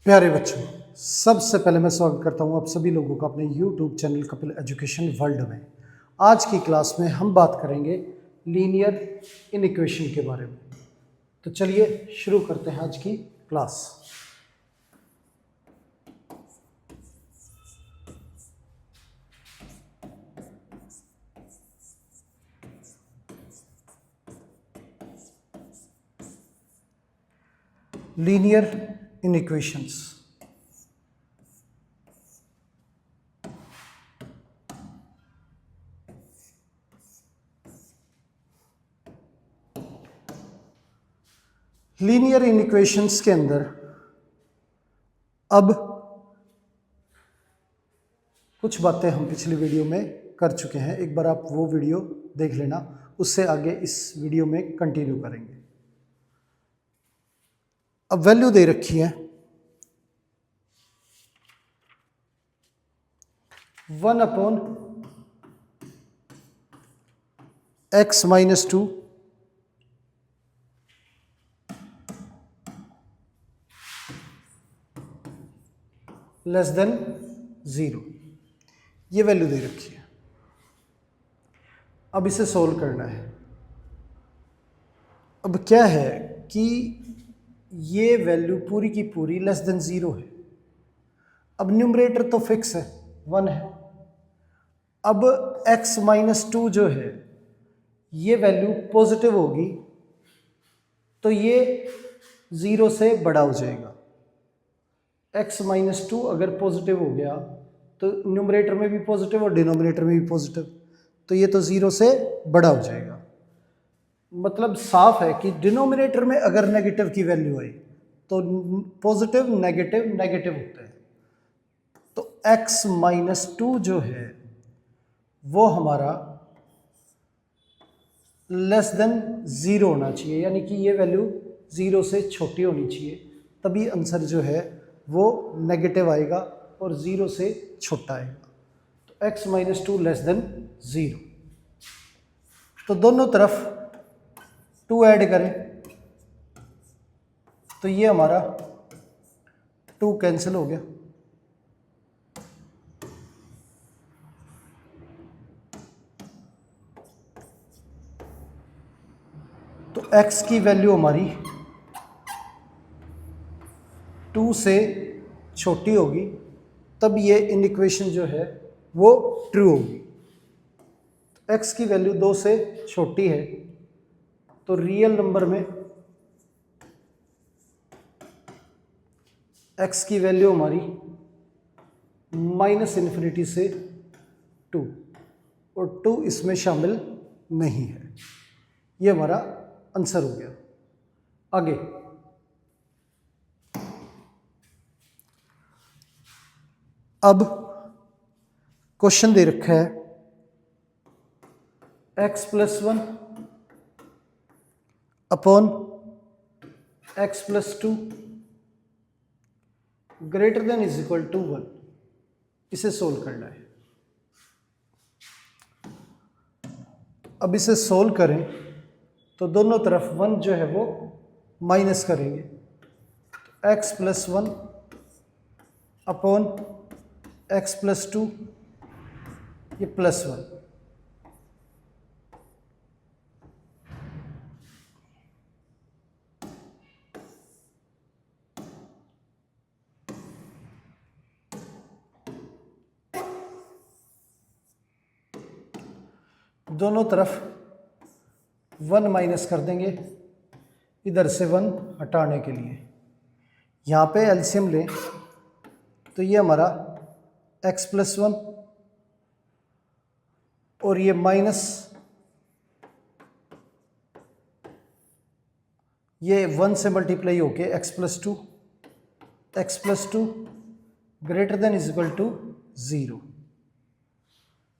प्यारे बच्चों, सबसे पहले मैं स्वागत करता हूं आप सभी लोगों का अपने YouTube channel Kapil education world में। आज की क्लास में हम बात करेंगे लीनियर इनइक्वेशन के बारे में। तो चलिए शुरू करते हैं आज की क्लास। लीनियर इनइक्वेशंस। लीनियर इनइक्वेशंस के अंदर अब कुछ बातें हम पिछली वीडियो में कर चुके हैं। एक बार आप वो वीडियो देख लेना, उससे आगे इस वीडियो में कंटिन्यू करेंगे। अब वैल्यू दे रखी है 1/x-2 लेस देन 0, ये वैल्यू दे रखी है। अब इसे सोल्व करना है। अब क्या है कि ये वैल्यू पूरी की पूरी लेस देन 0 है। अब न्यूमरेटर तो फिक्स है, 1 है। अब x-2 जो है ये वैल्यू पॉजिटिव होगी तो ये 0 से बड़ा हो जाएगा। x-2 अगर पॉजिटिव हो गया तो न्यूमरेटर में भी पॉजिटिव और डिनोमिनेटर में भी पॉजिटिव, तो ये तो 0 से बड़ा हो जाएगा। मतलब साफ है कि डिनोमिनेटर में अगर नेगेटिव की वैल्यू आई तो पॉजिटिव नेगेटिव नेगेटिव होता है। तो x-2 जो है वो हमारा लेस देन 0 होना चाहिए, यानी कि ये वैल्यू 0 से छोटी होनी चाहिए, तभी आंसर जो है वो नेगेटिव आएगा और 0 से छोटा आएगा। तो x-2 लेस देन 0। तो दोनों तरफ 2 ऐड करें तो ये हमारा 2 कैंसिल हो गया। तो x की वैल्यू हमारी 2 से छोटी होगी, तब ये इनइक्वेशन जो है वो ट्रू होगी। तो x की वैल्यू 2 से छोटी है तो रियल नंबर में x की वैल्यू हमारी -∞ से 2 और 2 इसमें शामिल नहीं है। ये हमारा आंसर हो गया। आगे अब क्वेश्चन दे रखा है x+1 upon x+2 greater than is equal to 1। इसे सोल्व करना है। अब इसे सोल्व करें तो दोनों तरफ 1 जो है वो माइनस करेंगे। x+1 अपॉन x+2 ये +1। दोनों तरफ 1 माइनस कर देंगे, इधर से 1 हटाने के लिए। यहाँ पे एलसीएम लें तो ये हमारा x+1 और ये माइनस ये 1 से मल्टीप्लाई होके x+2 greater than is equal to 0।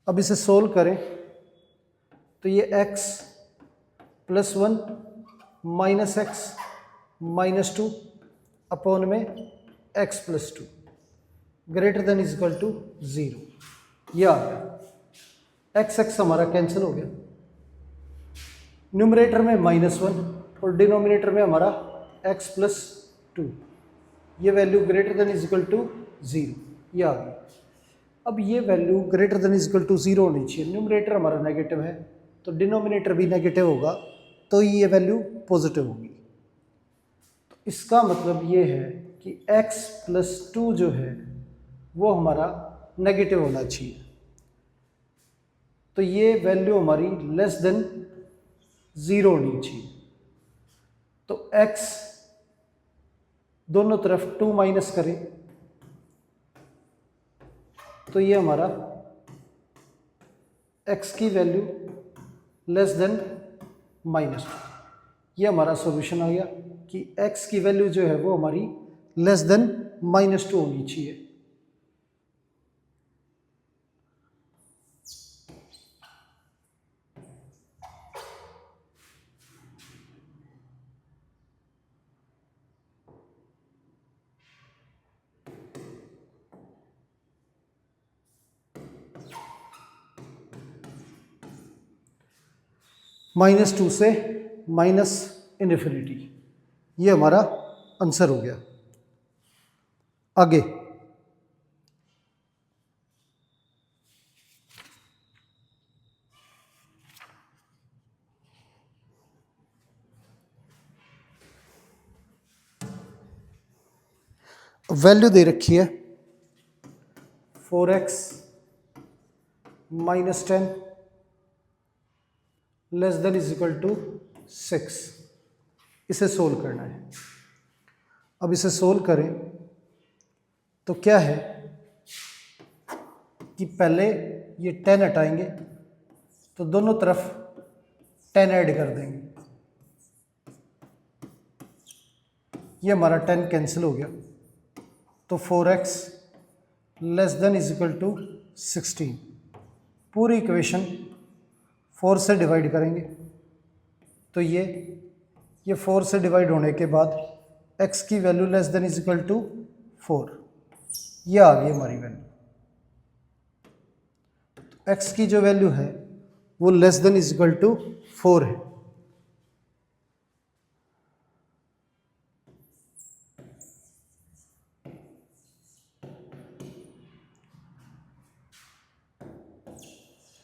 अब इसे सोल्व करें तो ये x+1 -x-2 अपॉन में x+2 greater than is equal to 0, ये आ गया। x हमारा कैंसिल हो गया। न्यूमरेटर में -1 और डिनोमिनेटर में हमारा x+2, ये value greater than is equal to 0, ये आ गई। अब ये value greater than is equal to 0 होनी चाहिए। न्यूमरेटर हमारा नेगेटिव है तो डिनोमिनेटर भी नेगेटिव होगा, तो ये वैल्यू पॉजिटिव होगी। तो इसका मतलब ये है कि x + 2 जो है वो हमारा नेगेटिव होना चाहिए। तो ये वैल्यू हमारी लेस देन 0 होनी चाहिए। तो x दोनों तरफ 2 माइनस करें तो ये हमारा x की वैल्यू लेस देन -2, ये हमारा सॉल्यूशन आ गया कि x की वैल्यू जो है वो हमारी लेस देन -2 होनी चाहिए। -2 से -∞, ये हमारा आंसर हो गया। आगे वैल्यू दे रखी है 4x - 10 less than is equal to 6। इसे सोल्व करना है। अब इसे सोल्व करें तो क्या है कि पहले ये 10 हटाएंगे तो दोनों तरफ 10 ऐड कर देंगे, ये हमारा 10 कैंसिल हो गया। तो 4x less than is equal to 16। पूरी इक्वेशन 4 से डिवाइड करेंगे तो ये 4 से डिवाइड होने के बाद x की value less than is equal to 4, ये आ गई हमारी वैल्यू। तो x की जो वैल्यू है वो less than is equal to 4 है।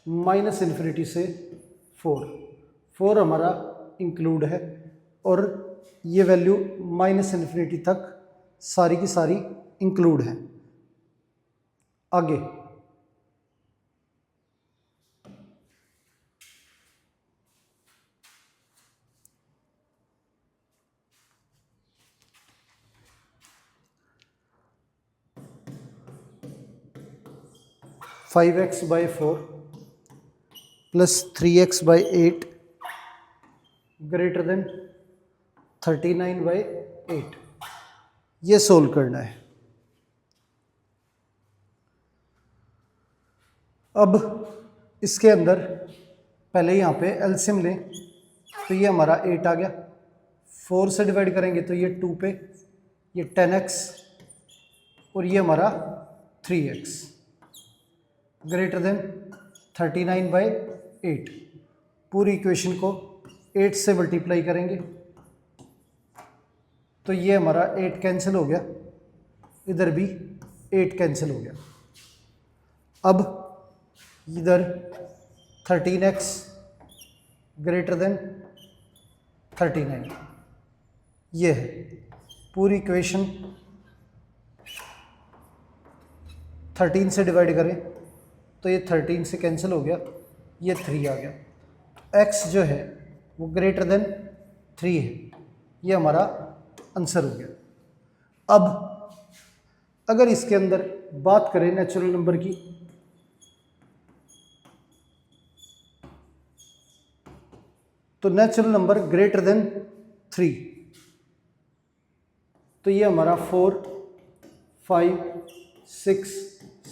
-∞ से 4 हमारा इंक्लूड है और ये वैल्यू -∞ तक सारी की सारी इंक्लूड है। आगे (5x/4 + 3x/8 ग्रेटर देन 39/8), ये सोल्व करना है। अब इसके अंदर पहले यहाँ पे एलसीएम लें तो ये हमारा 8 आ गया। 4 से डिवाइड करेंगे तो ये 2 पे, ये 10x और ये हमारा 3x ग्रेटर देन 39/8। पूरी इक्वेशन को 8 से मल्टीप्लाई करेंगे तो ये हमारा 8 कैंसिल हो गया, इधर भी 8 कैंसिल हो गया। अब इधर 13x ग्रेटर देन 39, ये है। पूरी इक्वेशन 13 से डिवाइड करें तो ये 13 से कैंसिल हो गया, ये 3 आ गया। x जो है वो ग्रेटर देन 3 है, ये हमारा आंसर हो गया। अब अगर इसके अंदर बात करें नेचुरल नंबर की, तो नेचुरल नंबर ग्रेटर देन 3, तो ये हमारा 4, 5, 6,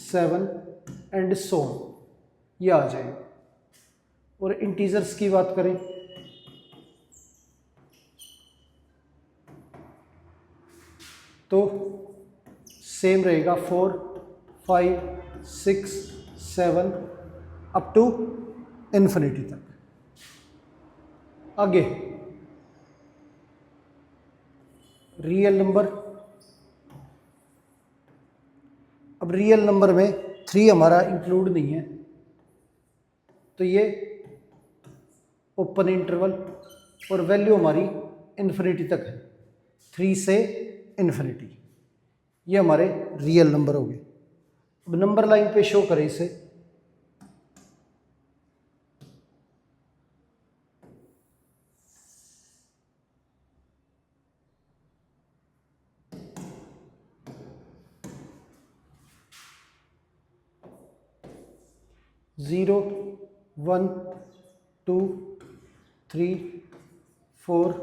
7 एंड सो ये आ जाएगा। और इंटीजर्स की बात करें तो सेम रहेगा 4, 5, 6, 7 अप टू इन्फिनिटी तक। आगे रियल नंबर अब रियल नंबर में 3 हमारा इंक्लूड नहीं है, तो ये ओपन इंटरवल और वैल्यू हमारी इन्फिनिटी तक है, 3 से इन्फिनिटी। ये हमारे रियल नंबर हो गए। अब नंबर लाइन पे शो करें इसे, ज़ीरो 1 2 3 4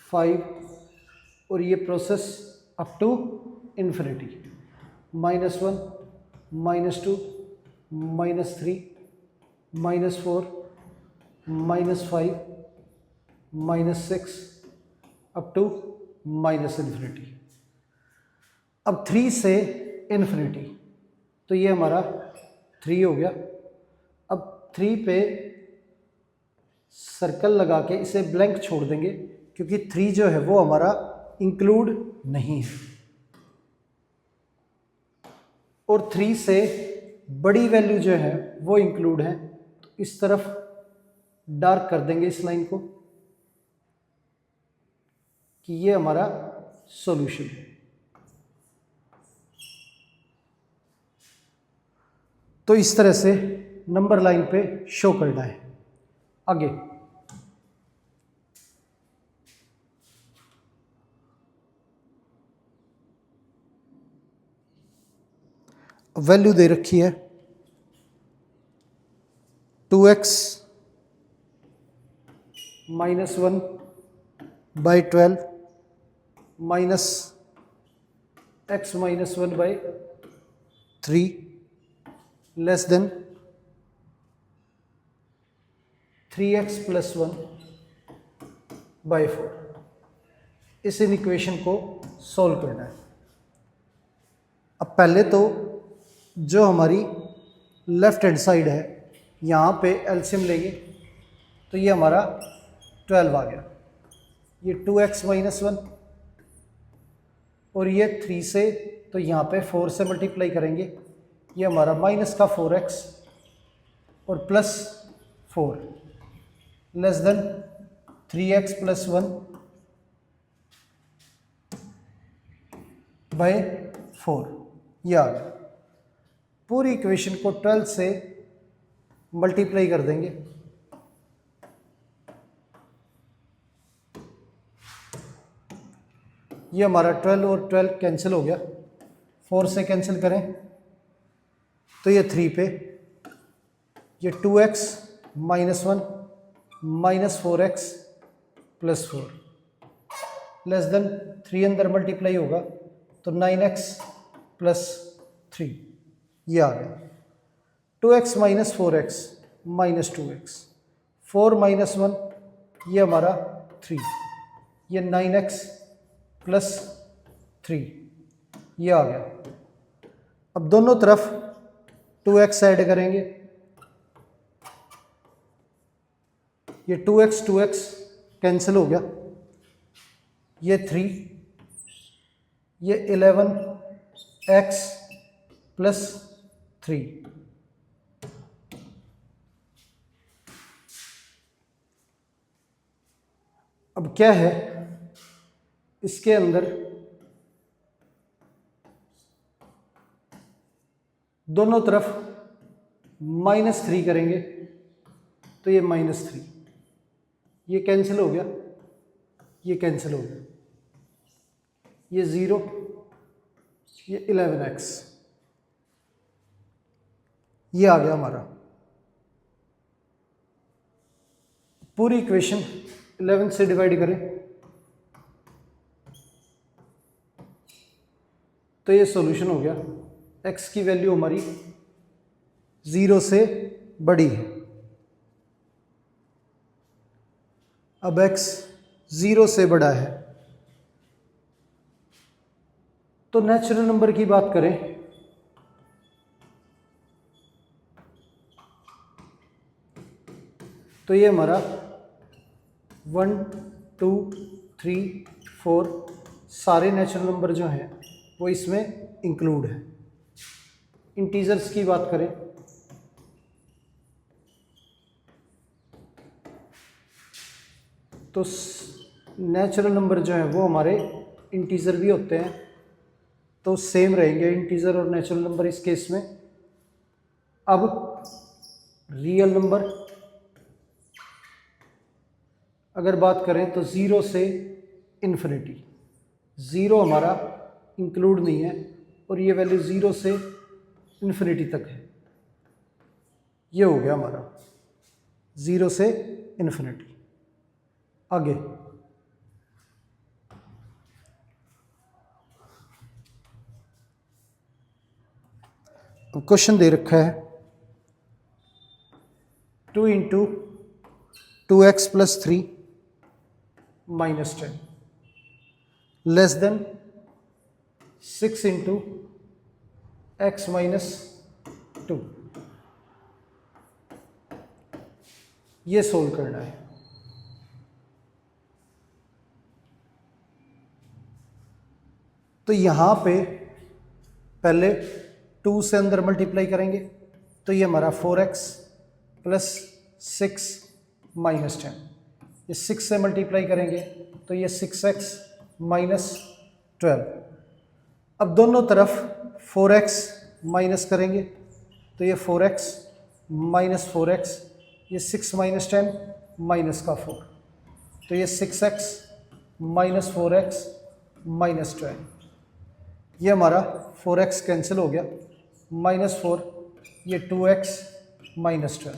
5 और ये process up to infinity, -1 -2 -3 -4 -5 -6 up to infinity. अब 3 से इन्फिनिटी, तो ये हमारा 3 हो गया। अब 3 पे सर्कल लगा के इसे ब्लैंक छोड़ देंगे, क्योंकि 3 जो है वो हमारा इंक्लूड नहीं है। और 3 से बड़ी वैल्यू जो है वो इंक्लूड है, तो इस तरफ डार्क कर देंगे इस लाइन को कि ये हमारा सॉल्यूशन है। तो इस तरह से नंबर लाइन पे शो करना है। आगे वैल्यू दे रखी है 2x -1 by 12 minus x -1 by 3 less then 3x + 1 by 4। इस इन इक्वेशन को सॉल्व करना है। अब पहले तो जो हमारी लेफ्ट हैंड साइड है यहाँ पे एलसीएम लेंगे, तो ये हमारा 12 आ गया। ये 2x -1 और ये 3 से, तो यहाँ पे 4 से मल्टीप्लाई करेंगे, ये हमारा माइनस का 4x और plus 4 less then 3x + 1 by 4। ये आ गया। पूरी इक्वेशन को 12 से मल्टीप्लाई कर देंगे, ये हमारा 12 और 12 कैंसिल हो गया, 4 से कैंसिल करें तो ये 3 पे, ये 2x -1 -4x + 4 लेस देन 3 अंदर मल्टीप्लाई होगा तो 9x + 3, ये आ गया। 2x - 4x -2x, 4 - 1 ये हमारा 3, ये 9x + 3, ये आ गया। अब दोनों तरफ 2x ऐड करेंगे, ये 2x कैंसिल हो गया, ये 3, ये 11x + 3, अब क्या है इसके अंदर दोनों तरफ -3 करेंगे तो ये -3, ये कैंसिल हो गया, ये कैंसिल हो गया, ये 0, ये 11x, ये आ गया हमारा। पूरी इक्वेशन 11 से डिवाइड करें तो ये सॉल्यूशन हो गया। x की वैल्यू हमारी 0 से बड़ी है। अब x 0 से बड़ा है तो नेचुरल नंबर की बात करें तो ये हमारा 1 2 3 4 सारे नेचुरल नंबर जो हैं वो इसमें इंक्लूड है। इंटीजर्स की बात करें तो नेचुरल नंबर जो है वो हमारे इंटीजर भी होते हैं, तो सेम रहेंगे इंटीजर और नेचुरल नंबर इस केस में। अब रियल नंबर अगर बात करें तो 0 से इन्फिनिटी, 0 हमारा इंक्लूड नहीं है और ये वैल्यू 0 से इन्फिनिटी तक है। ये हो गया हमारा 0 से इन्फिनिटी। आगे क्वेश्चन दे रखा है 2 into 2x plus 3 minus 10 less then 6 into x minus 2। ये सोल्व करना है। तो यहां पे पहले 2 से अंदर मल्टीप्लाई करेंगे तो ये हमारा 4x प्लस 6 माइनस 10, ये 6 से मल्टीप्लाई करेंगे तो ये 6x माइनस 12। अब दोनों तरफ 4x माइनस करेंगे तो ये 4x माइनस 4x, ये 6 माइनस 10 माइनस का 4, तो ये 6x माइनस 4x माइनस 12। ये हमारा 4x कैंसिल हो गया, माइनस 4, ये 2x माइनस 12।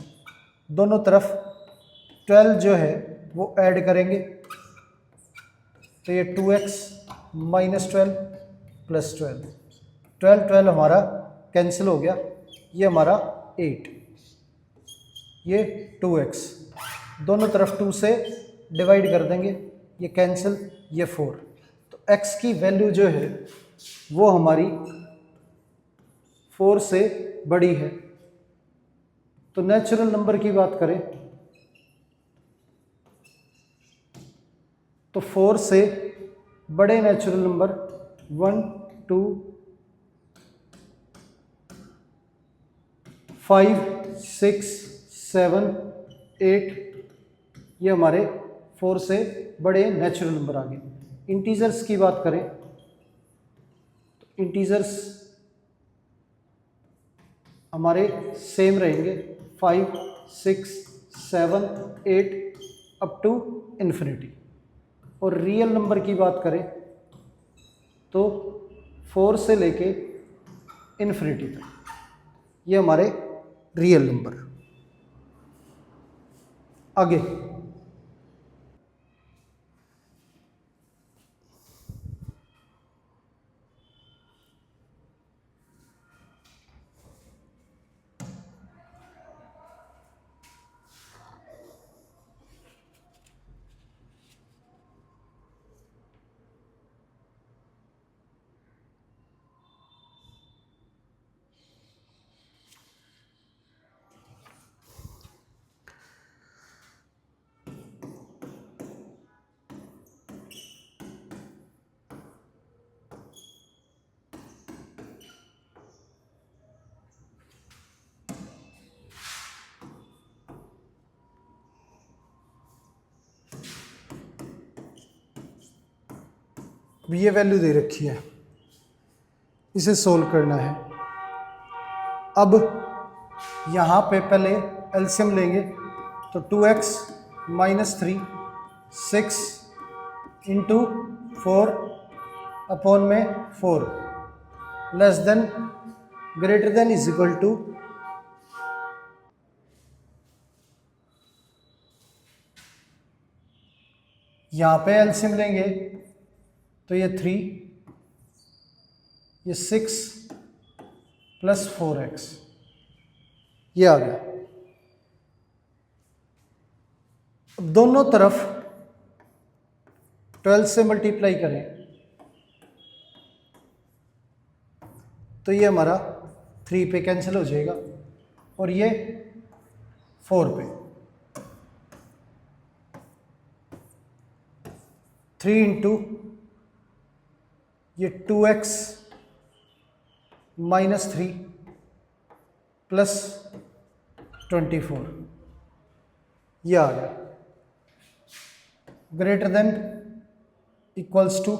दोनों तरफ 12 जो है वो ऐड करेंगे तो ये 2x माइनस 12 प्लस 12, 12 हमारा कैंसिल हो गया, ये हमारा 8, ये 2x, दोनों तरफ 2 से डिवाइड कर देंगे, ये कैंसिल, ये 4। तो x की वैल्यू जो है वो हमारी 4 से बड़ी है। तो नेचुरल नंबर की बात करें तो 4 से बड़े नेचुरल नंबर 1, 2, 5, 6, 7, 8, ये हमारे 4 से बड़े नेचुरल नंबर आ गए। इंटीजर्स की बात करें तो इंटीजर्स हमारे सेम रहेंगे 5, 6, 7, 8 अप टू इन्फिनिटी। और रियल नंबर की बात करें तो 4 से लेके इन्फिनिटी तक, ये हमारे रियल नंबर। आगे ये वैल्यू दे रखी है, इसे सोल्व करना है। अब यहाँ पे पहले एलसीएम लेंगे तो 2x माइनस 3 6 इंटू 4 अपॉन में 4 less than greater than is equal to यहाँ पे एलसीएम लेंगे तो ये 3, ये 6 प्लस 4x, ये आ गया। अब दोनों तरफ 12 से मल्टीप्लाई करें तो ये हमारा 3 पे कैंसिल हो जाएगा और ये 4 पे, 3 इंटू ये 2x माइनस 3 प्लस 24, ये आ गया। Greater than equals to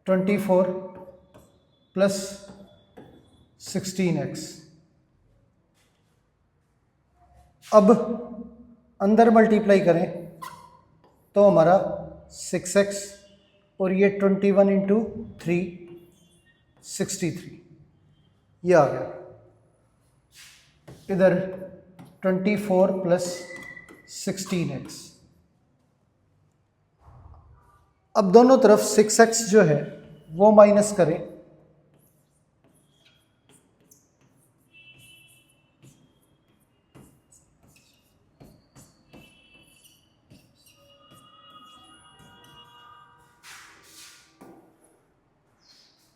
24 plus 16x। अब अंदर मल्टीप्लाई करें तो हमारा 6x और ये 21 इंटू 3 63, ये आ गया। इधर 24 प्लस 16x। अब दोनों तरफ 6x जो है वो माइनस करें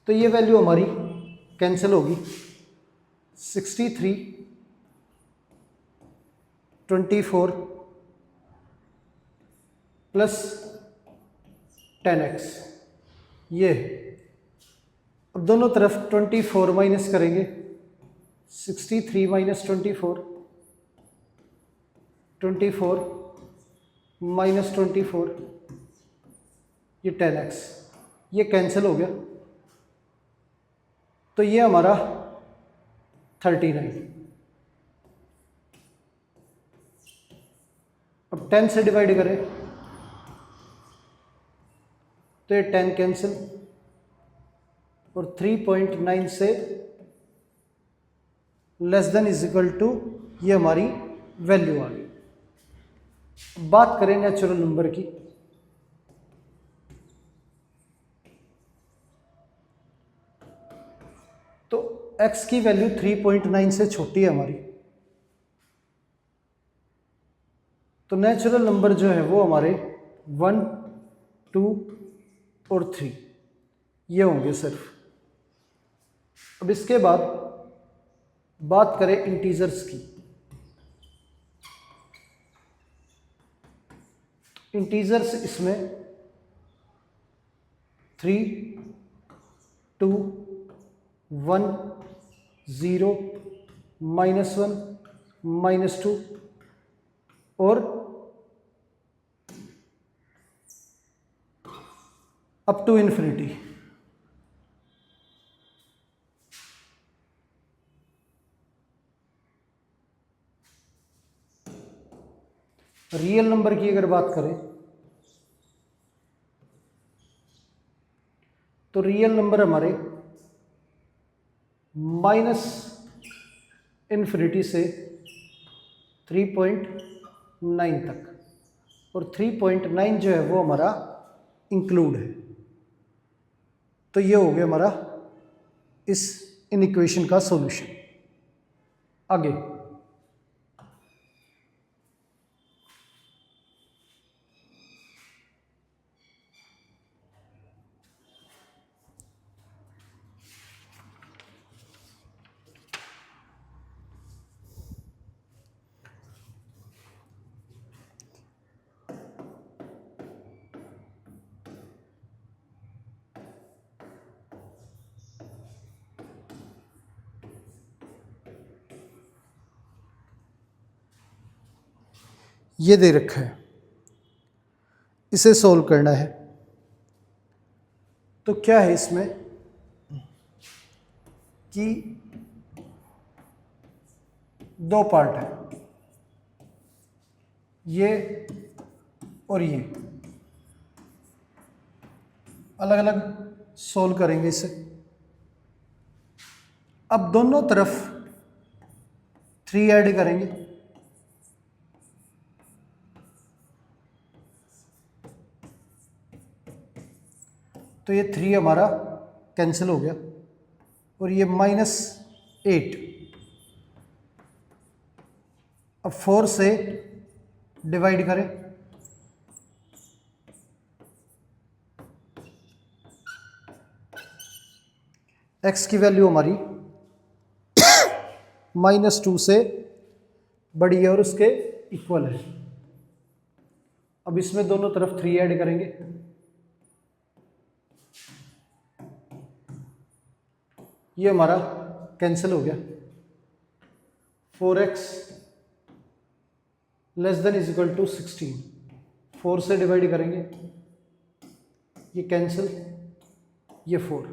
तो ये वैल्यू हमारी कैंसिल होगी। 63 24 प्लस 10x, ये। अब दोनों तरफ 24 माइनस करेंगे। 63 माइनस 24 माइनस 24, ये 10x, ये कैंसिल हो गया। तो ये हमारा 39। अब 10 से डिवाइड करें तो ये 10 कैंसिल, और 3.9 से less than is equal to, ये हमारी वैल्यू आ गई। बात करें नेचुरल नंबर की, तो x की वैल्यू 3.9 से छोटी है हमारी, तो नेचुरल नंबर जो है वो हमारे 1, 2 और 3 ये होंगे सिर्फ। अब इसके बाद बात करें इंटीजर्स की, इंटीजर्स इसमें 3, 2, 1, 0, -1, -2 और up to infinity. Real number की अगर बात करें तो रियल नंबर हमारे -इन्फिनिटी से 3.9 तक, और 3.9 जो है वो हमारा इंक्लूड है। तो ये हो गया हमारा इस इन इक्वेशन का सॉल्यूशन। आगे ये दे रखा है, इसे सोल्व करना है। तो क्या है इसमें कि 2 पार्ट है, ये और ये अलग अलग सोल्व करेंगे इसे। अब दोनों तरफ 3 ऐड करेंगे, तो ये 3 हमारा कैंसिल हो गया, और ये -8। अब 4 से डिवाइड करें x की वैल्यू हमारी -2 से बड़ी है और उसके इक्वल है। अब इसमें दोनों तरफ 3 ऐड करेंगे, ये हमारा कैंसिल हो गया। 4x less than is equal to 16, 4 से डिवाइड करेंगे, ये कैंसिल, ये 4,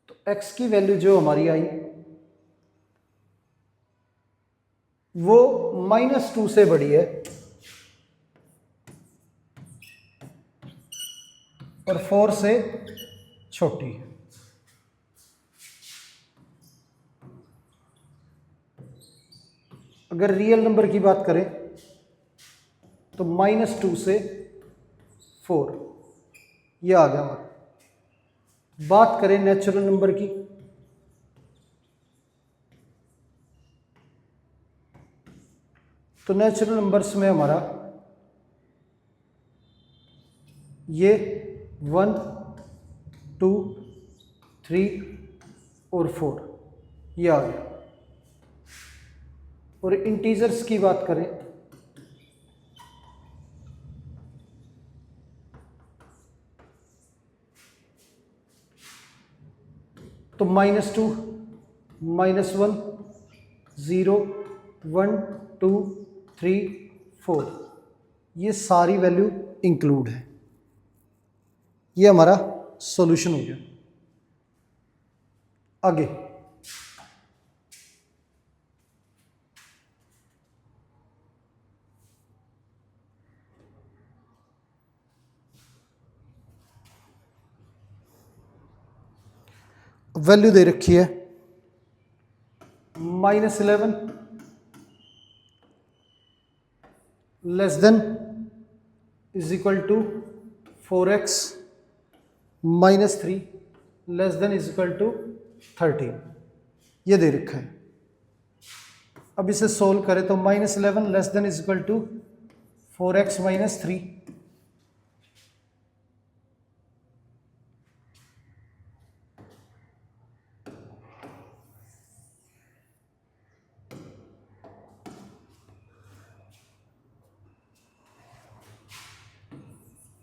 तो x की वैल्यू जो हमारी आई वो -2 से बड़ी है और 4 से छोटी है। अगर रियल नंबर की बात करें तो -2 से 4, ये आ गया हमारा। बात करें नेचुरल नंबर की, तो नेचुरल नंबर्स में हमारा ये 1, 2, 3 और 4 ये आ गया। और इंटीजर्स की बात करें तो -2, -1, 0, 1, 2, 3, 4 ये सारी वैल्यू इंक्लूड है। ये हमारा सॉल्यूशन हो गया। आगे वैल्यू दे रखी है -11 less than is equal to 4x -3 less than is equal to 13, ये दे रखा है। अब इसे सोल्व करें तो -11 less than is equal to 4x -3,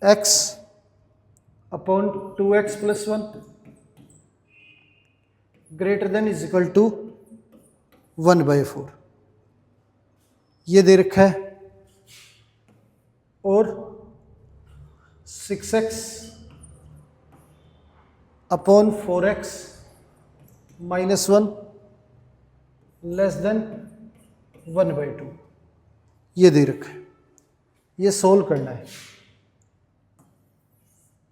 x upon 2x + 1 greater than is equal to 1/4, ये दे रखा है। और 6x upon 4x -1 less than 1/2, ये दे रखा है। ये सोल्व करना है।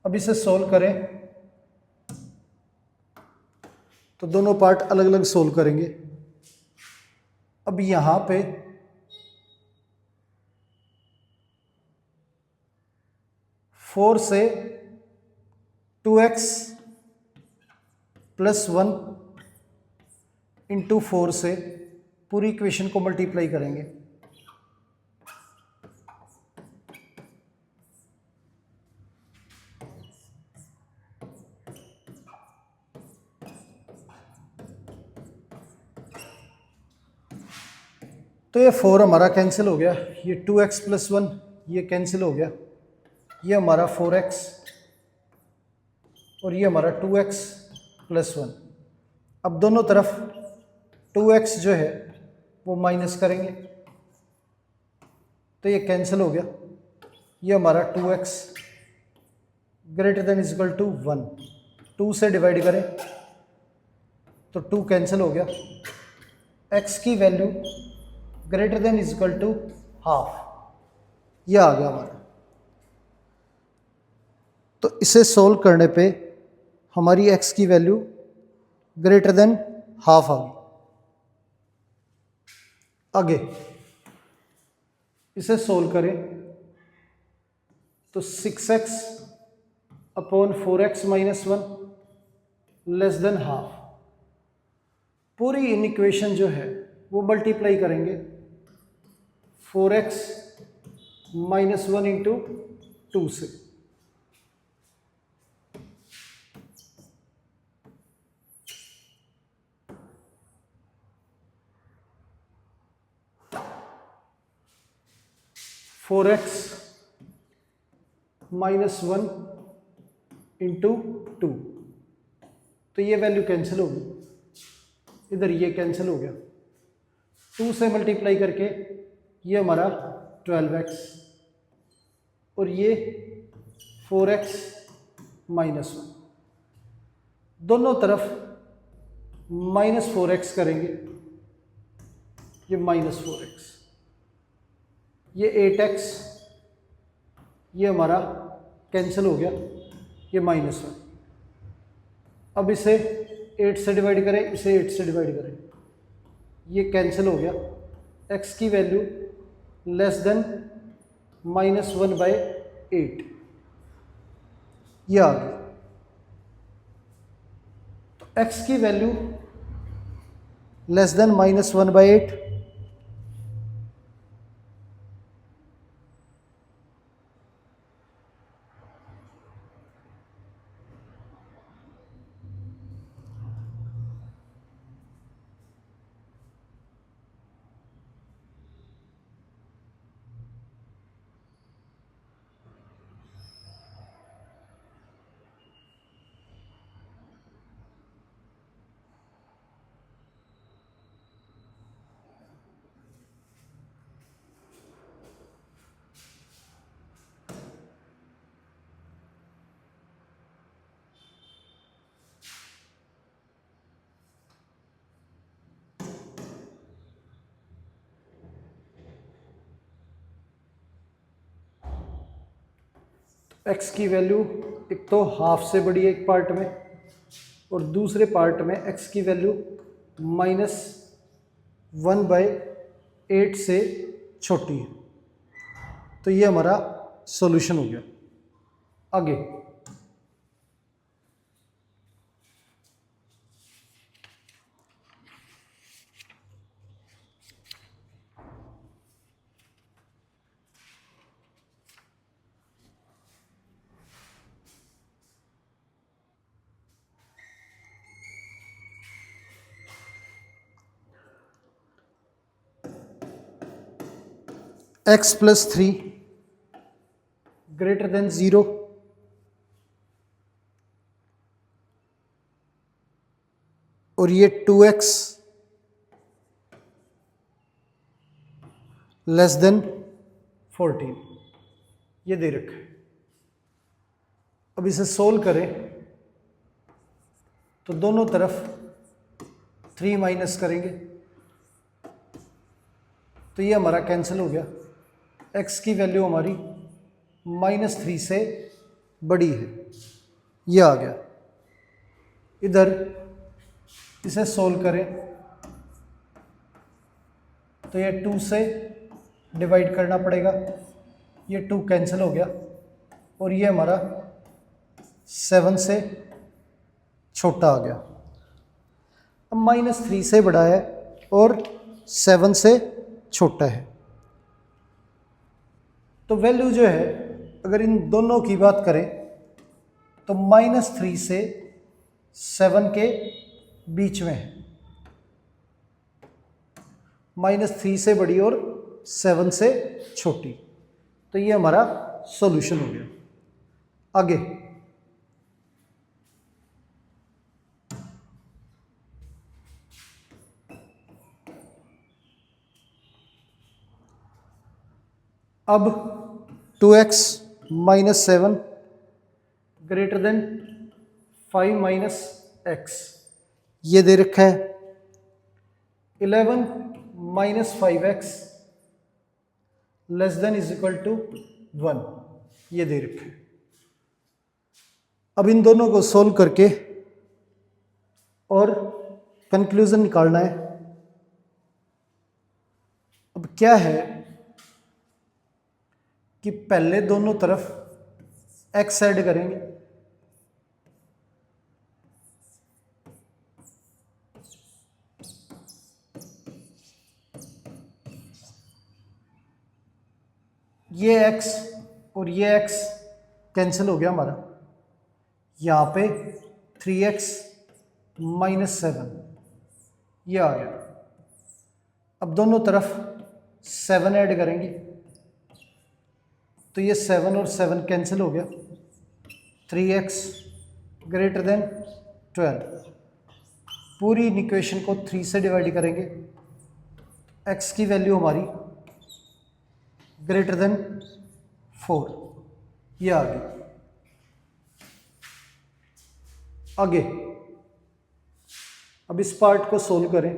अब इसे सोल्व करें तो दोनों पार्ट अलग अलग सोल्व करेंगे। अब यहां पे 4 से 2x + 1 इंटू 4 से पूरी इक्वेशन को मल्टीप्लाई करेंगे। तो ये 4 हमारा कैंसिल हो गया, ये 2x + 1 ये कैंसिल हो गया, ये हमारा 4x और ये हमारा 2x + 1। अब दोनों तरफ 2x जो है वो माइनस करेंगे तो ये कैंसिल हो गया, ये हमारा 2x greater than is equal to 1, 2 से डिवाइड करें तो 2 कैंसिल हो गया, x की value greater than is equal to half, ये आ गया हमारा। तो इसे सोल्व करने पे हमारी x की वैल्यू ग्रेटर देन हाफ आ गई। आगे इसे सोल्व करें तो 6x upon 4x -1 less than half, पूरी इक्वेशन जो है वो मल्टीप्लाई करेंगे 4x -1 इंटू 2 से। (4x -1 इंटू 2), तो ये वैल्यू कैंसिल होगी, इधर ये कैंसिल हो गया, 2 से मल्टीप्लाई करके ये हमारा 12x और ये 4x -1, दोनों तरफ -4x करेंगे, ये -4x, ये 8x, ये हमारा कैंसिल हो गया, ये -1। अब इसे 8 से डिवाइड करें, इसे 8 से डिवाइड करें, ये कैंसिल हो गया, x की वैल्यू लेस देन -1/8, ये आ गई। तो x की वैल्यू लेस देन -1/8, x की वैल्यू एक तो हाफ से बड़ी है एक पार्ट में, और दूसरे पार्ट में x की वैल्यू -1/8 से छोटी है। तो ये हमारा सॉल्यूशन हो गया। आगे x + 3 greater than 0, और ये 2x लेस देन 14, ये दे रखा है। अब इसे सोल्व करें तो दोनों तरफ 3 माइनस करेंगे, तो ये हमारा कैंसिल हो गया। x की वैल्यू हमारी -3 से बड़ी है, ये आ गया। इधर इसे सोल्व करें तो ये 2 से डिवाइड करना पड़ेगा, ये 2 कैंसिल हो गया, और ये हमारा 7 से छोटा आ गया। अब -3 से बड़ा है और 7 से छोटा है, तो वैल्यू जो है अगर इन दोनों की बात करें तो -3 से 7 के बीच में है, -3 से बड़ी और 7 से छोटी, तो ये हमारा सॉल्यूशन हो गया। आगे अब 2x - 7 ग्रेटर देन 5 - x, ये दे रखा है। 11 - 5x लेस देन = 1, ये दे रखा है। अब इन दोनों को सोल्व करके और कंक्लूजन निकालना है। अब क्या है कि पहले दोनों तरफ x ऐड करेंगे, ये x और ये x कैंसिल हो गया हमारा, यहाँ पे 3x - 7 ये आ गया। अब दोनों तरफ 7 ऐड करेंगे, तो ये 7 और 7 कैंसिल हो गया, 3x ग्रेटर देन 12, पूरी इक्वेशन को 3 से डिवाइड करेंगे, x की वैल्यू हमारी ग्रेटर देन 4, ये आ गई। आगे अब इस पार्ट को सोल्व करें।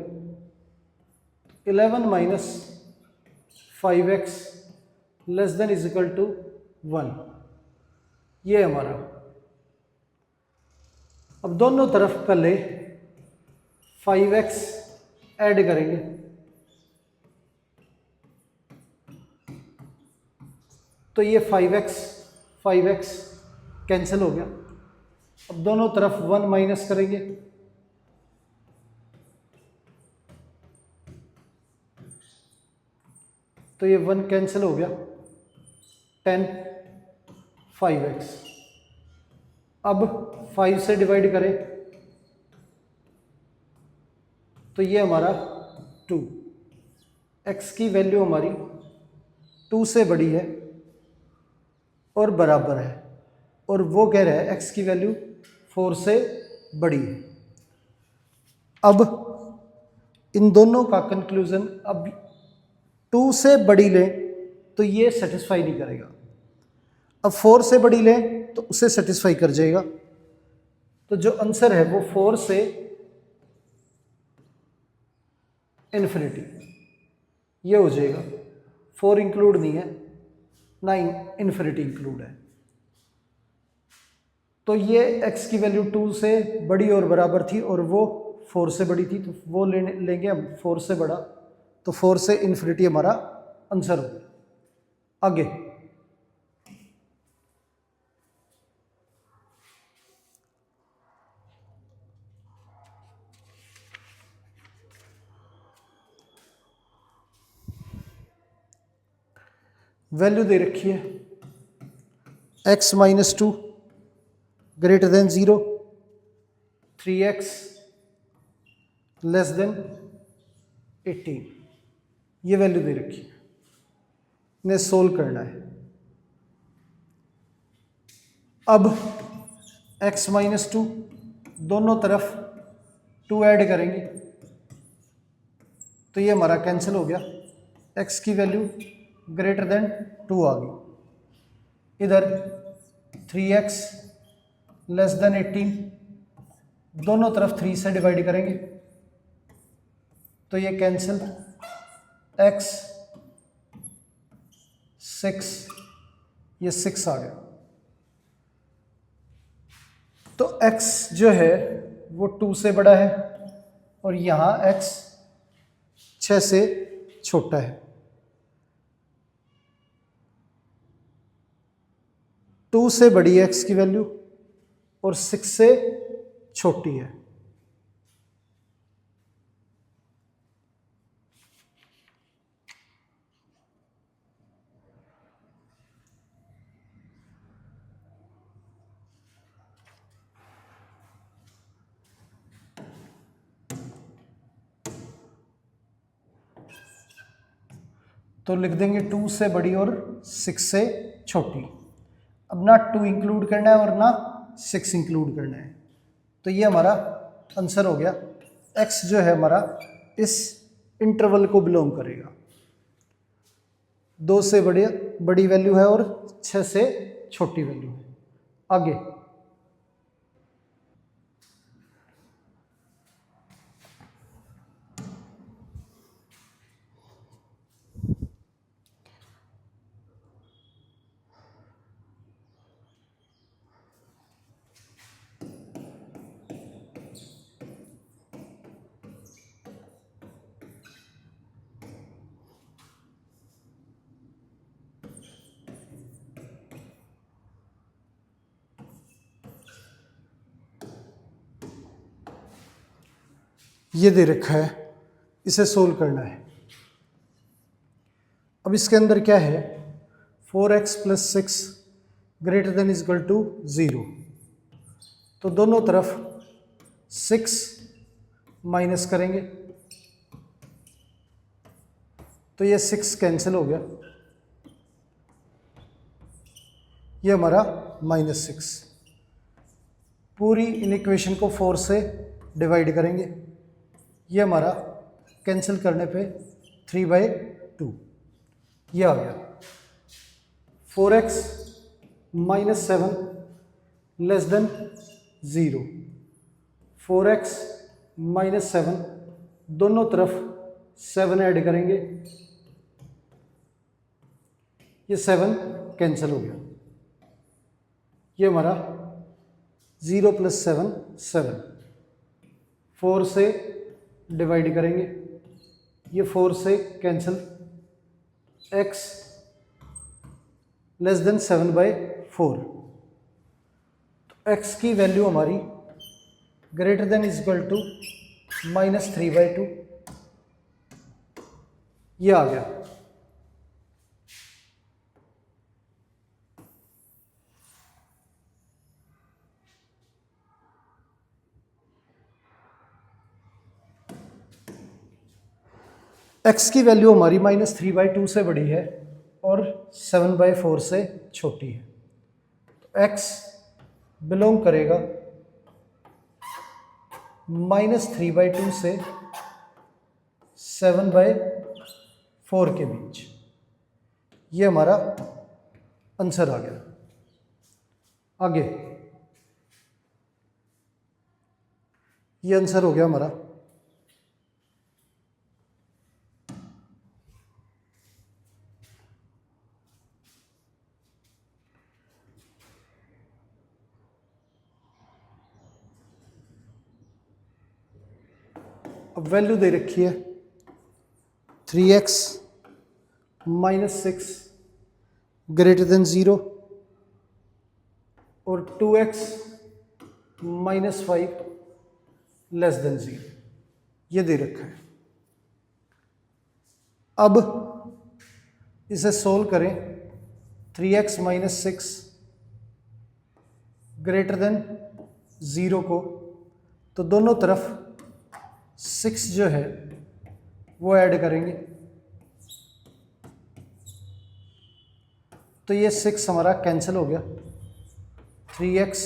11 minus 5x less than is equal to 1, ये हमारा। अब दोनों तरफ पहले 5x ऐड करेंगे, तो ये 5x कैंसिल हो गया। अब दोनों तरफ 1 माइनस करेंगे, तो ये 1 कैंसिल हो गया। 10 5x। अब 5 से डिवाइड करें तो ये हमारा 2, x की वैल्यू हमारी 2 से बड़ी है और बराबर है, और वो कह रहा है x की वैल्यू 4 से बड़ी है। अब इन दोनों का कंक्लूजन, अब 2 से बड़ी लें तो ये सेटिस्फाई नहीं करेगा, अब 4 से बड़ी लें तो उसे सेटिस्फाई कर जाएगा। तो जो आंसर है वो 4 से इन्फिनिटी, ये हो जाएगा। 4 इंक्लूड नहीं है, 9 इन्फिनिटी इंक्लूड है। तो ये x की वैल्यू 2 से बड़ी और बराबर थी और वो 4 से बड़ी थी, तो वो लेंगे हम 4 से बड़ा, तो 4 से इन्फिनिटी हमारा आंसर होगा। आगे वैल्यू दे रखी है x minus 2 greater than 0, 3x less than 18, ये वैल्यू दे रखी है, इन्हें सोल्व करना है। अब x माइनस 2, दोनों तरफ 2 ऐड करेंगे तो ये हमारा कैंसिल हो गया। x की वैल्यू ग्रेटर देन 2 आ गई। इधर 3x लेस देन 18, दोनों तरफ 3 से डिवाइड करेंगे तो ये कैंसिल। x 6, ये 6 आ गया। तो x जो है वो 2 से बड़ा है और यहाँ x 6 से छोटा है। 2 से बड़ी है x की वैल्यू और 6 से छोटी है। तो लिख देंगे 2 से बड़ी और 6 से छोटी। अब ना 2 इंक्लूड करना है और ना 6 इंक्लूड करना है, तो ये हमारा आंसर हो गया। x जो है हमारा इस इंटरवल को बिलोंग करेगा। 2 से बड़ी वैल्यू है और 6 से छोटी वैल्यू है। आगे ये दे रखा है, इसे सोल्व करना है। अब इसके अंदर क्या है, 4x plus 6 greater than is equal to 0, तो दोनों तरफ 6 माइनस करेंगे तो ये 6 कैंसिल हो गया, ये हमारा -6। पूरी इन इक्वेशन को 4 से डिवाइड करेंगे ये हमारा कैंसिल करने पे 3/2 ये आ गया। 4x minus 7 less than 0। 4x minus 7 दोनों तरफ 7 ऐड करेंगे, ये 7 कैंसिल हो गया। ये हमारा 0 + 7 7। 4 से डिवाइड करेंगे, ये 4 से कैंसिल। x less then 7/4। तो x की वैल्यू हमारी ग्रेटर देन इक्वल टू -3/2 ये आ गया। x की वैल्यू हमारी -3/2 से बड़ी है और 7/4 से छोटी है, तो x बिलोंग करेगा -3/2 से 7/4 के बीच। ये हमारा आंसर आ गया। आगे ये आंसर हो गया हमारा। अब वैल्यू दे रखी है 3x माइनस 6 ग्रेटर देन 0 और 2x माइनस 5 लेस देन 0 ये दे रखा है। अब इसे सोल्व करें। 3x माइनस 6 ग्रेटर देन 0 को, तो दोनों तरफ 6 जो है वो ऐड करेंगे, तो ये 6 हमारा कैंसिल हो गया। 3x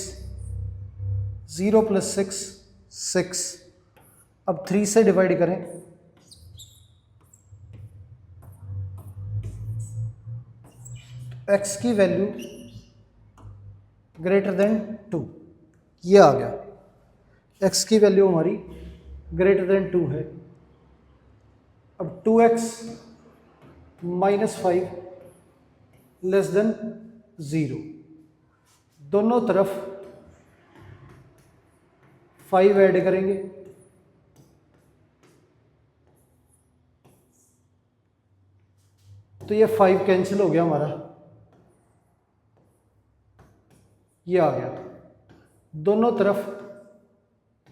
0 + 6 6। अब 3 से डिवाइड करें, x की वैल्यू ग्रेटर देन 2 ये आ गया। x की वैल्यू हमारी ग्रेटर देन 2 है। अब 2x माइनस 5 लेस देन 0, दोनों तरफ 5 ऐड करेंगे, तो ये 5 कैंसिल हो गया हमारा, ये आ गया। दोनों तरफ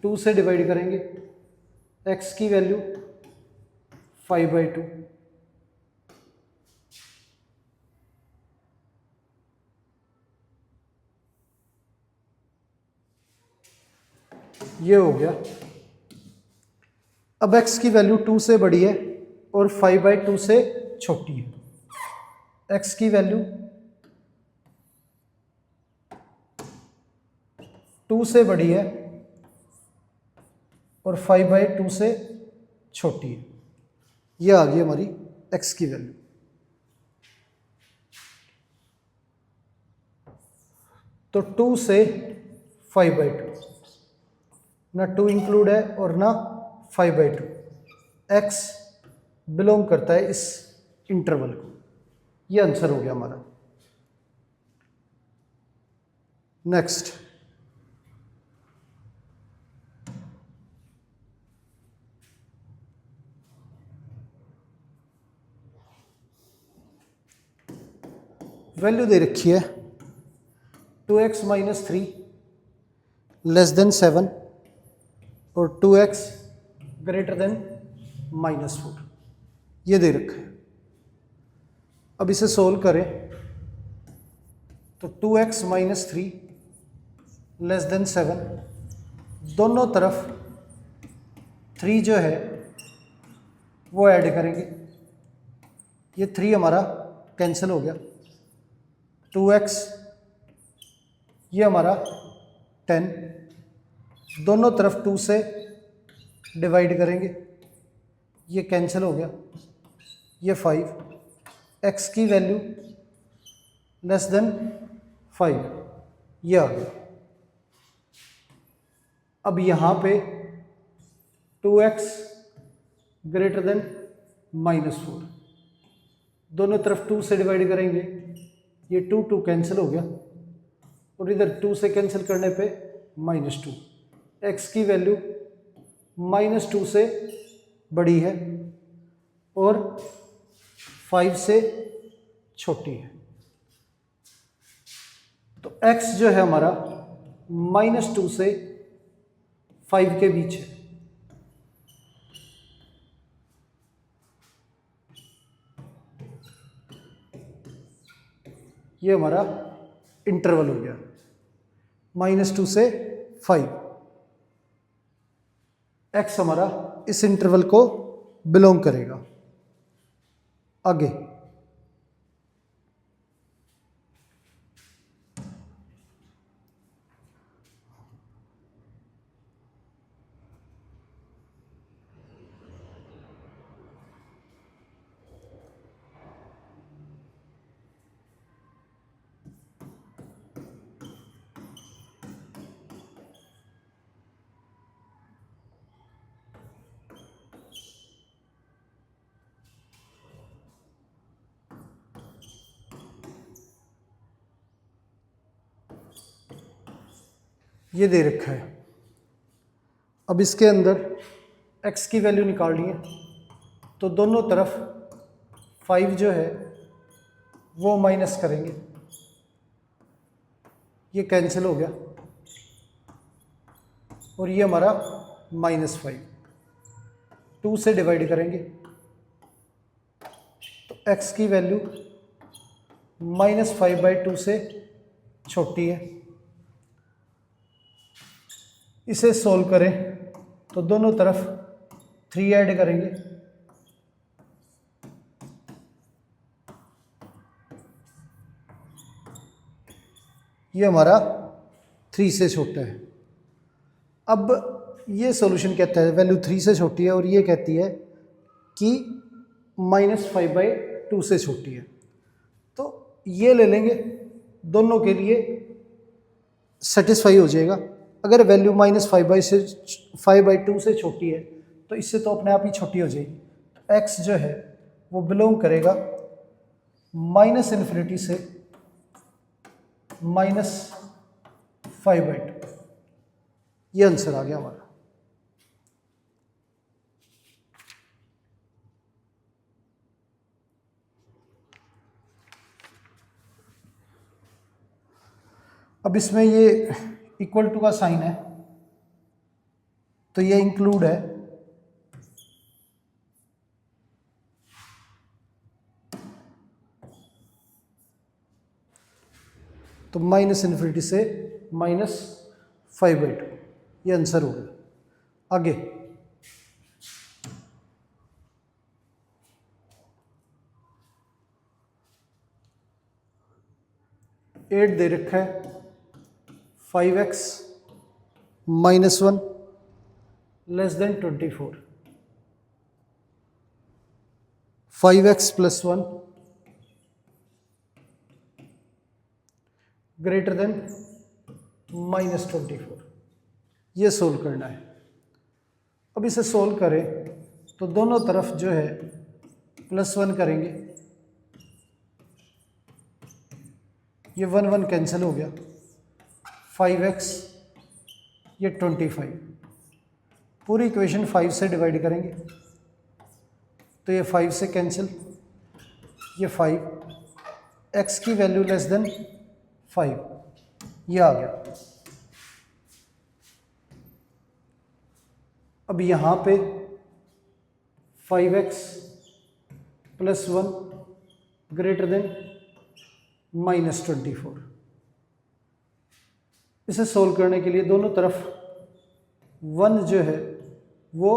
2 से डिवाइड करेंगे, x की वैल्यू 5/2 ये हो गया। अब x की वैल्यू 2 से बड़ी है और 5/2 से छोटी है। x की वैल्यू 2 से बड़ी है और 5/2 से छोटी है। ये आ गई हमारी x की वैल्यू। तो 2 से 5/2, ना 2 इंक्लूड है और ना 5/2। x बिलोंग करता है इस इंटरवल को। ये आंसर हो गया हमारा। नेक्स्ट वैल्यू दे रखी है 2x माइनस 3 लेस देन 7 और 2x ग्रेटर देन -4 ये दे रखा है। अब इसे सोल्व करें तो 2x माइनस 3 लेस देन 7, दोनों तरफ 3 जो है वो ऐड करेंगे, ये 3 हमारा कैंसिल हो गया। 2x ये हमारा 10, दोनों तरफ 2 से डिवाइड करेंगे, ये कैंसिल हो गया, ये 5, x की वैल्यू लेस देन 5, ये आ गया। अब यहाँ पे 2x ग्रेटर देन -4, दोनों तरफ 2 से डिवाइड करेंगे, ये 2 कैंसिल हो गया, और इधर 2 से कैंसिल करने पे -2, x की वैल्यू -2 से बड़ी है और 5 से छोटी है। तो x जो है हमारा -2 से 5 के बीच है। ये हमारा इंटरवल हो गया, -2 से 5। x हमारा इस इंटरवल को बिलोंग करेगा। आगे ये दे रखा है। अब इसके अंदर x की वैल्यू निकालनी है, तो दोनों तरफ 5 जो है वो माइनस करेंगे, ये कैंसिल हो गया, और ये हमारा -5, 2 से डिवाइड करेंगे, तो x की वैल्यू -5/2 से छोटी है। इसे सोल्व करें तो दोनों तरफ 3 ऐड करेंगे, ये हमारा 3 से छोटा है। अब ये सॉल्यूशन कहता है वैल्यू 3 से छोटी है, और ये कहती है कि -5/2 से छोटी है। तो ये ले लेंगे, दोनों के लिए सेटिस्फाई हो जाएगा। अगर वैल्यू -5/2 से छोटी है तो इससे तो अपने आप ही छोटी हो जाएगी। तो x जो है वो बिलोंग करेगा -∞ से -5/2। ये आंसर आ गया हमारा। अब इसमें ये इक्वल टू का साइन है, तो ये इंक्लूड है, तो -∞ से -5/2, ये आंसर होगा। आगे एट दे रखा है, 5x - 1 less than 24, 5x + 1 greater then -24, ये सोल्व करना है। अब इसे सोल्व करें तो दोनों तरफ जो है +1 करेंगे, ये 1 कैंसिल हो गया, 5x ये 25, पूरी इक्वेशन 5 से डिवाइड करेंगे, तो ये 5 से कैंसिल, ये 5, x की वैल्यू लेस देन 5, ये आ गया। अब यहाँ पे 5x + 1 ग्रेटर देन -24, इसे सोल्व करने के लिए दोनों तरफ 1 जो है वो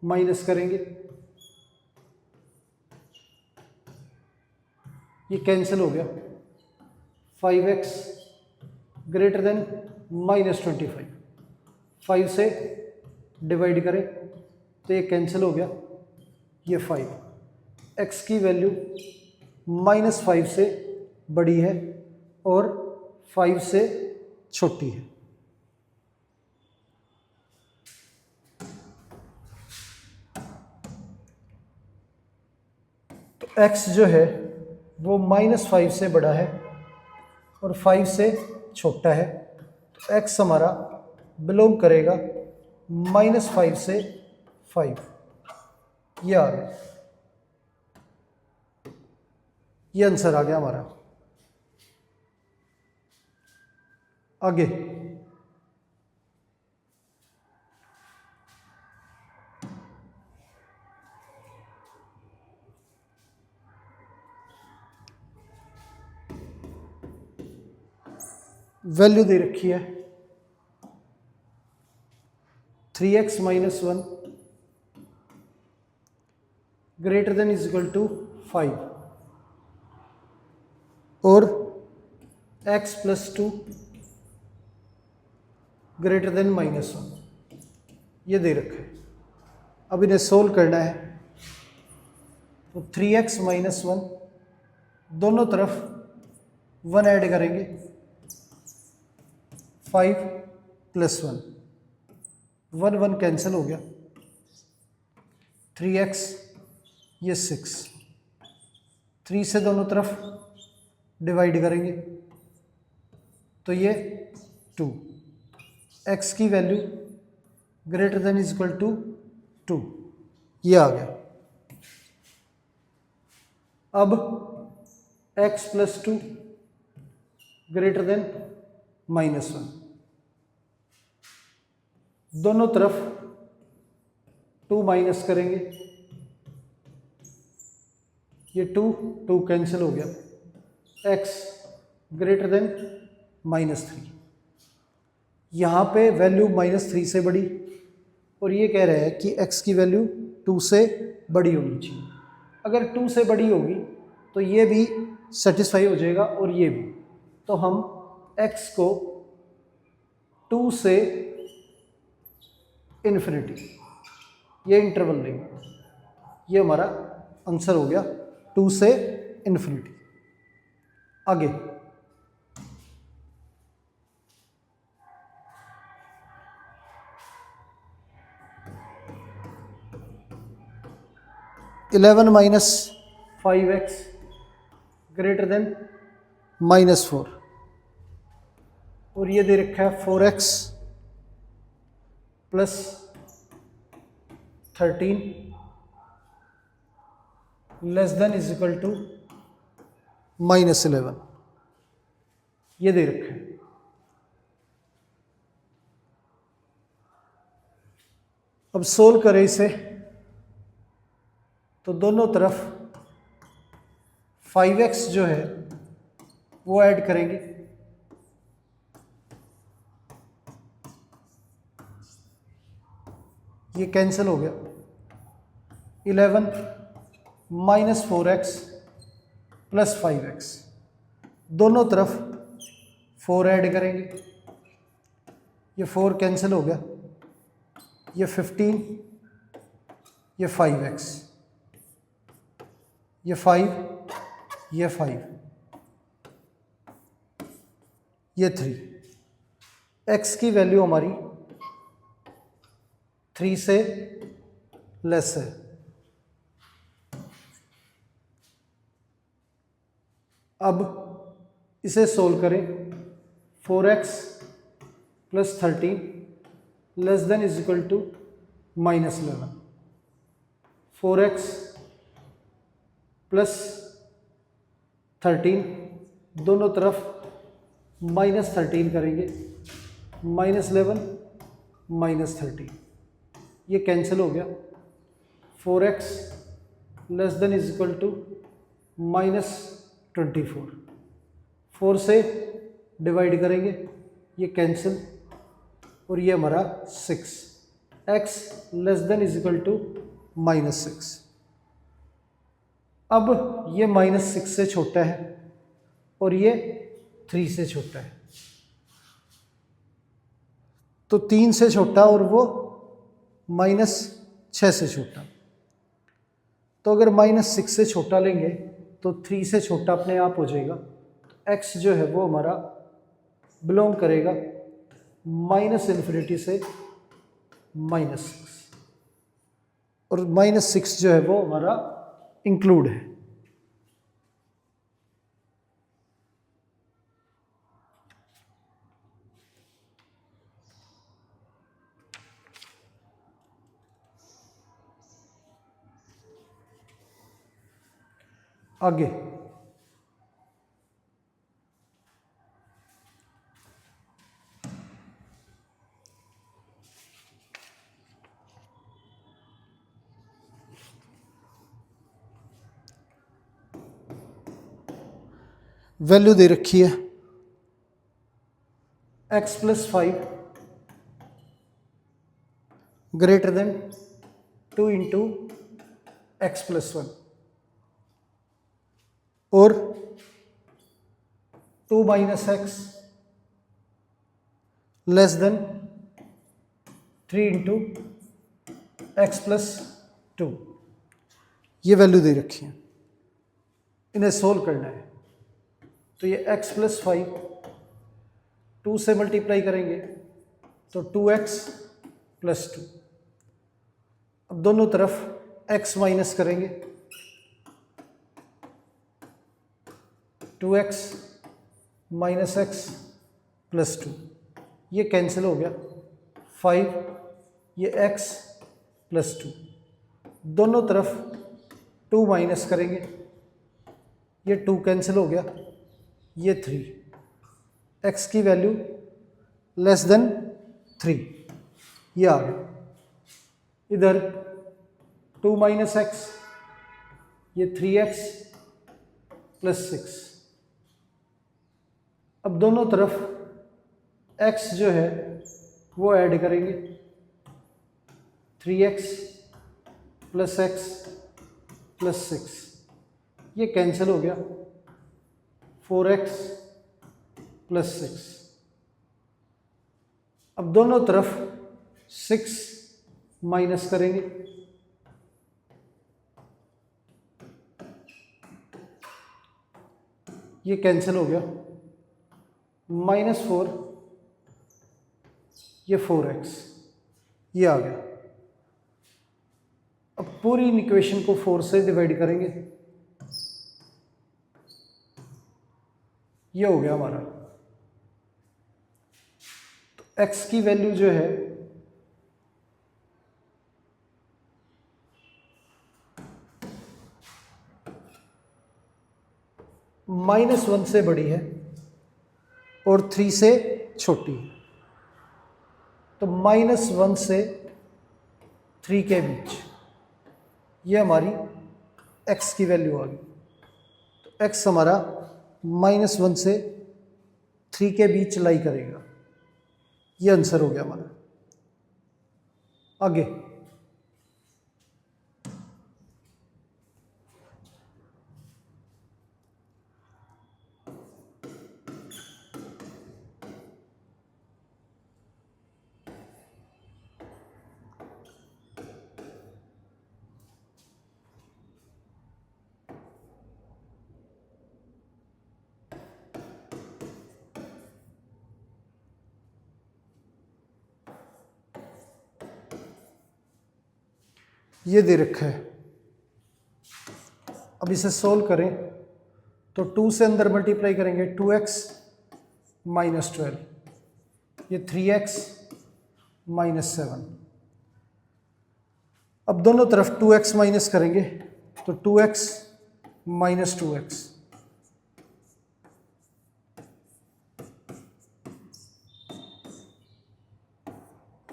माइनस करेंगे, ये कैंसिल हो गया, 5x ग्रेटर देन -25, 5 से डिवाइड करें तो ये कैंसिल हो गया, ये 5। x की वैल्यू -5 से बड़ी है और 5 से छोटी है। तो x जो है वो -5 से बड़ा है और 5 से छोटा है, तो x हमारा बिलोंग करेगा -5 से 5। ये आ गया, ये आंसर आ गया हमारा। आगे वैल्यू दे रखी है 3x - 1 greater than is equal to 5 और x + 2 ग्रेटर देन -1, ये दे रखा है। अब इन्हें सोल्व करना है, तो 3x - 1 दोनों तरफ 1 ऐड करेंगे, 5 + 1, 1 1 कैंसिल हो गया, 3x ये 6, 3 से दोनों तरफ डिवाइड करेंगे तो ये 2, x की value greater than is equal to 2, ये आ गया। अब x + 2 ग्रेटर देन -1, दोनों तरफ 2 माइनस करेंगे, ये 2 कैंसिल हो गया, x ग्रेटर देन -3। यहाँ पे वैल्यू -3 से बड़ी और ये कह रहे हैं कि x की वैल्यू 2 से बड़ी होनी चाहिए। अगर 2 से बड़ी होगी तो ये भी सेटिस्फाई हो जाएगा और ये भी, तो हम x को 2 से इन्फिनिटी ये इंटरवल लेंगे, ये हमारा आंसर हो गया 2 से इन्फिनिटी। आगे -11 - 5x ग्रेटर देन -4 और ये दे रखा है 4x + 13 less than is equal to -11, ये दे रखा है। अब सोल्व करें इसे, तो दोनों तरफ 5x जो है वो ऐड करेंगे, ये कैंसिल हो गया, 11 - 4x + 5x, दोनों तरफ 4 ऐड करेंगे, ये 4 कैंसिल हो गया, ये 15, ये 5x, ये 5, ये 5, ये 3। x की वैल्यू हमारी 3 से लेस है। अब इसे सोल्व करें, 4x + 13 less than is equal to -11, 4x + 13 दोनों तरफ -13 करेंगे, -11 -13, ये कैंसिल हो गया, 4x less than is equal to -24, 4 से डिवाइड करेंगे, ये कैंसिल और ये हमारा 6, x less than is equal to -6। अब ये -6 से छोटा है और ये 3 से छोटा है, तो 3 से छोटा और वो -6 से छोटा। तो अगर -6 से छोटा लेंगे तो 3 से छोटा अपने आप हो जाएगा। तो x जो है वो हमारा बिलोंग करेगा -∞ से -6, और -6 जो है वो हमारा इंक्लूड है। आगे वैल्यू दे रखी है x + 5 ग्रेटर देन 2 × x + 1 और 2 - x लेस देन 3 × x + 2। ये वैल्यू दे रखी है, इन्हें सोल्व करना है। तो ये x + 5 2 से मल्टीप्लाई करेंगे तो 2x + 2। अब दोनों तरफ x माइनस करेंगे, 2x - x + 2, ये कैंसिल हो गया। 5 ये x + 2, दोनों तरफ 2 माइनस करेंगे, ये 2 कैंसिल हो गया, ये 3, x की वैल्यू लेस देन 3, ये आ गया। इधर 2 - x, ये 3x + 6। अब दोनों तरफ x जो है वो ऐड करेंगे, 3x + x + 6, ये कैंसिल हो गया, 4x + 6। अब दोनों तरफ 6 माइनस करेंगे, ये कैंसिल हो गया, -4 ये 4x, ये आ गया। अब पूरी इक्वेशन को 4 से डिवाइड करेंगे, ये हो गया हमारा। तो x की वैल्यू जो है -1 से बड़ी है और 3 से छोटी है। तो -1 से 3 के बीच ये हमारी x की वैल्यू आ गई। तो x हमारा -1 से 3 के बीच लाई करेगा, ये आंसर हो गया हमारा। आगे ये दे रखा है, अब इसे सोल्व करें तो 2 से अंदर मल्टीप्लाई करेंगे, 2x - 12, ये 3x - 7। अब दोनों तरफ 2x माइनस करेंगे तो 2x - 2x,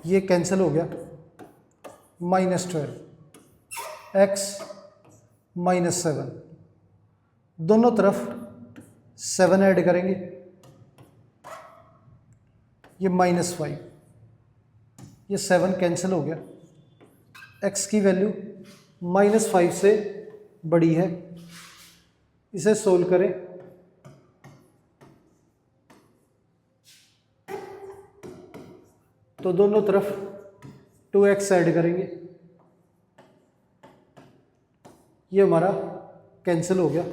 ये कैंसिल हो गया, -12, x - 7, दोनों तरफ 7 ऐड करेंगे, ये -5, ये 7 कैंसिल हो गया। x की वैल्यू -5 से बड़ी है, इसे सोल्व करें तो दोनों तरफ 2x ऐड करेंगे, ये हमारा कैंसिल हो गया।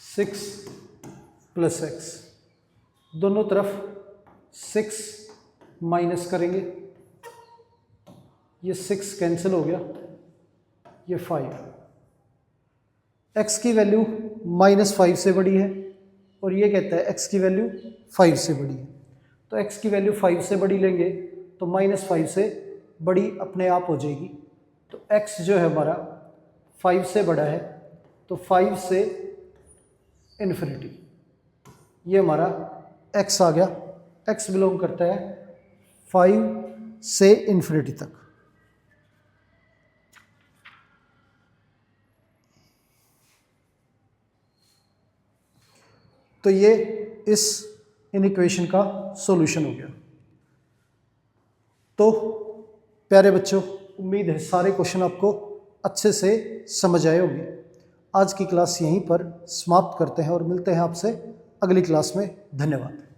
6 + x, दोनों तरफ 6 माइनस करेंगे, ये 6 कैंसिल हो गया, ये 5। x की वैल्यू -5 से बड़ी है और ये कहता है x की वैल्यू 5 से बड़ी है। तो x की वैल्यू 5 से बड़ी लेंगे तो -5 से बड़ी अपने आप हो जाएगी। तो x जो है हमारा 5 से बड़ा है, तो 5 से इन्फिनिटी, ये हमारा x आ गया। x बिलोंग करता है 5 से इन्फिनिटी तक। तो ये इस इक्वेशन का सॉल्यूशन हो गया। तो प्यारे बच्चों, उम्मीद है सारे क्वेश्चन आपको अच्छे से समझ आए होंगे। आज की क्लास यहीं पर समाप्त करते हैं और मिलते हैं आपसे अगली क्लास में। धन्यवाद।